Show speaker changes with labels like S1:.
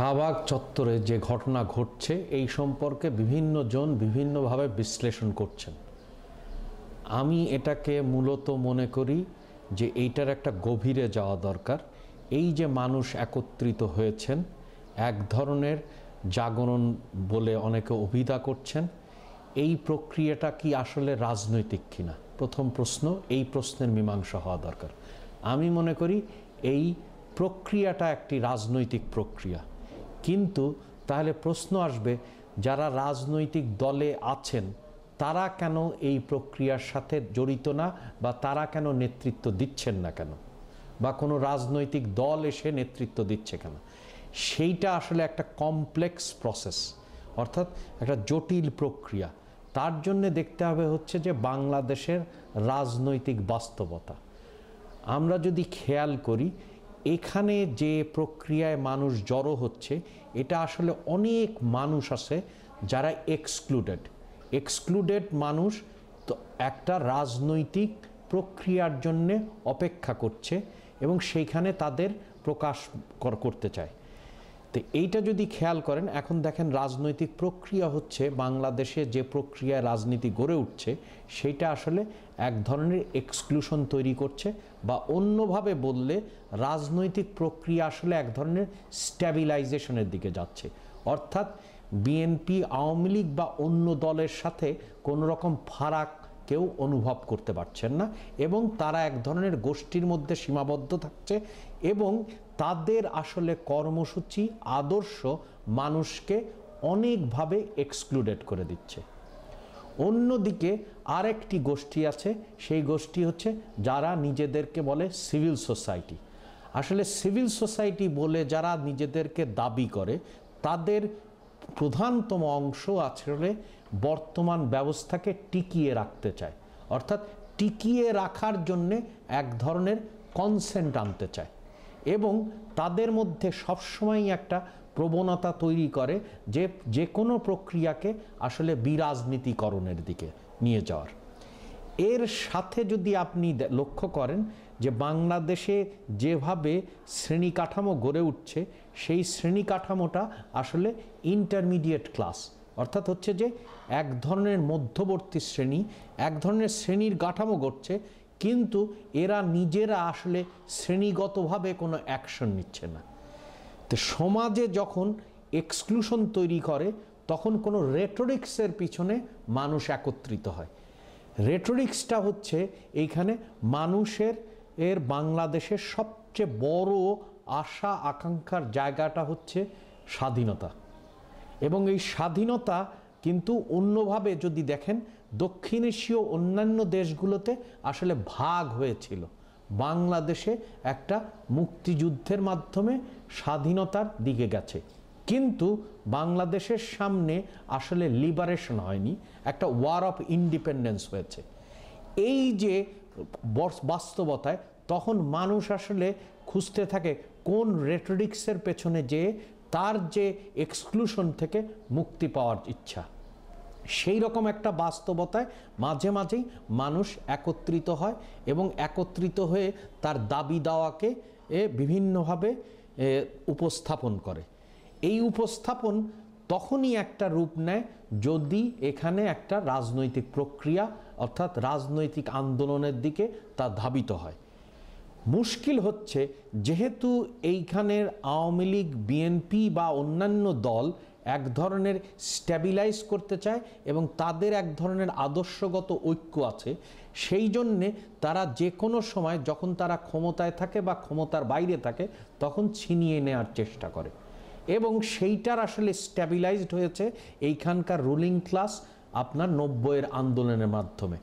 S1: শাহবাগ চত্বরে যে ঘটনা ঘটছে এই সম্পর্কে বিভিন্ন জন বিভিন্নভাবে বিশ্লেষণ করছেন। আমি এটাকে মূলত মনে করি যে এইটার একটা গভীরে যাওয়া দরকার। এই যে মানুষ একত্রিত হয়েছেন, এক ধরনের জাগরণ বলে অনেকে অভিধা করছেন, এই প্রক্রিয়াটা কি আসলে রাজনৈতিক কিনা? প্রথম প্রশ্ন, এই প্রশ্নের মীমাংসা হওয়া দরকার। আমি মনে করি এই প্রক্রিয়াটা একটি রাজনৈতিক প্রক্রিয়া, কিন্তু তাহলে প্রশ্ন আসবে যারা রাজনৈতিক দলে আছেন তারা কেন এই প্রক্রিয়ার সাথে জড়িত না, বা তারা কেন নেতৃত্ব দিচ্ছেন না কেন, বা কোনো রাজনৈতিক দল এসে নেতৃত্ব দিচ্ছে কেন? সেইটা আসলে একটা কমপ্লেক্স প্রসেস, অর্থাৎ একটা জটিল প্রক্রিয়া। তার জন্যে দেখতে হবে হচ্ছে যে বাংলাদেশের রাজনৈতিক বাস্তবতা। আমরা যদি খেয়াল করি এখানে যে প্রক্রিয়ায় মানুষ জড়ো হচ্ছে, এটা আসলে অনেক মানুষ আছে যারা এক্সক্লুডেড মানুষ তো একটা রাজনৈতিক প্রক্রিয়ার জন্যে অপেক্ষা করছে এবং সেইখানে তাদের প্রকাশ করতে চায়। তো এইটা যদি খেয়াল করেন, এখন দেখেন রাজনৈতিক প্রক্রিয়া হচ্ছে বাংলাদেশে যে প্রক্রিয়ায় রাজনীতি গড়ে উঠছে সেইটা আসলে এক ধরনের এক্সক্লুশন তৈরি করছে, বা অন্যভাবে বললে রাজনৈতিক প্রক্রিয়া আসলে এক ধরনের স্ট্যাবিলাইজেশনের দিকে যাচ্ছে। অর্থাৎ বিএনপি, আওয়ামী লীগ বা অন্য দলের সাথে কোনো রকম ফারাক কেউ অনুভব করতে পারছেন না, এবং তারা এক ধরনের গোষ্ঠীর মধ্যে সীমাবদ্ধ থাকছে, এবং তাদের আসলে কর্মসূচি, আদর্শ মানুষকে অনেকভাবে এক্সক্লুডেড করে দিচ্ছে। অন্যদিকে আরেকটি গোষ্ঠী আছে, সেই গোষ্ঠী হচ্ছে যারা নিজেদেরকে বলে সিভিল সোসাইটি। আসলে সিভিল সোসাইটি বলে যারা নিজেদেরকে দাবি করে, তাদের প্রধানতম অংশ আসলে বর্তমান ব্যবস্থাকে টিকিয়ে রাখতে চায়, অর্থাৎ টিকিয়ে রাখার জন্যে এক ধরনের কনসেন্ট আনতে চায়, এবং তাদের মধ্যে সবসময় একটা প্রবণতা তৈরি করে যে কোনো প্রক্রিয়াকে আসলে বিরাজনীতিকরণের দিকে নিয়ে যাওয়ার। এর সাথে যদি আপনি লক্ষ্য করেন যে বাংলাদেশে যেভাবে শ্রেণী কাঠামো গড়ে উঠছে, সেই শ্রেণী কাঠামোটা আসলে ইন্টারমিডিয়েট ক্লাস, অর্থাৎ হচ্ছে যে এক ধরনের মধ্যবর্তী শ্রেণী, এক ধরনের শ্রেণীর কাঠামো গড়ছে, কিন্তু এরা নিজেরা আসলে শ্রেণীগতভাবে কোনো অ্যাকশন নিচ্ছে না। তো সমাজে যখন এক্সক্লুশন তৈরি করে, তখন কোনো রেটোরিক্সের পিছনে মানুষ একত্রিত হয়। রেটোরিক্সটা হচ্ছে এইখানে মানুষের বাংলাদেশের সবচেয়ে বড় আশা আকাঙ্ক্ষার জায়গাটা হচ্ছে স্বাধীনতা, এবং এই স্বাধীনতা কিন্তু অন্যভাবে যদি দেখেন দক্ষিণ এশীয় অন্যান্য দেশগুলোতে আসলে ভাগ হয়েছিল। বাংলাদেশে একটা মুক্তিযুদ্ধের মাধ্যমে স্বাধীনতার দিকে গেছে, কিন্তু বাংলাদেশের সামনে আসলে লিবারেশন হয়নি, একটা ওয়ার অফ ইন্ডিপেন্ডেন্স হয়েছে। এই যে বাস্তবতায় তখন মানুষ আসলে খুঁজতে থাকে কোন রেটোরিক্সের পেছনে যে তার যে এক্সক্লুশন থেকে মুক্তি পাওয়ার ইচ্ছা। সেই রকম একটা বাস্তবতায় মাঝে মাঝেই মানুষ একত্রিত হয়, এবং একত্রিত হয়ে তার দাবি দাওয়াকে বিভিন্নভাবে উপস্থাপন করে। এই উপস্থাপন তখনই একটা রূপ নেয় যদি এখানে একটা রাজনৈতিক প্রক্রিয়া, অর্থাৎ রাজনৈতিক আন্দোলনের দিকে তা ধাবিত হয়। মুশকিল হচ্ছে যেহেতু এইখানের আওয়ামী লীগ, বিএনপি বা অন্যান্য দল এক ধরনের স্ট্যাবিলাইজ করতে চায় এবং তাদের এক ধরনের আদর্শগত ঐক্য আছে, সেই জন্যে তারা যে কোনো সময় যখন তারা ক্ষমতায় থাকে বা ক্ষমতার বাইরে থাকে তখন ছিনিয়ে নেওয়ার চেষ্টা করে, এবং সেইটার আসলে স্ট্যাবিলাইজড হয়েছে এইখানকার রুলিং ক্লাস আপনার 90-এর আন্দোলনের মাধ্যমে।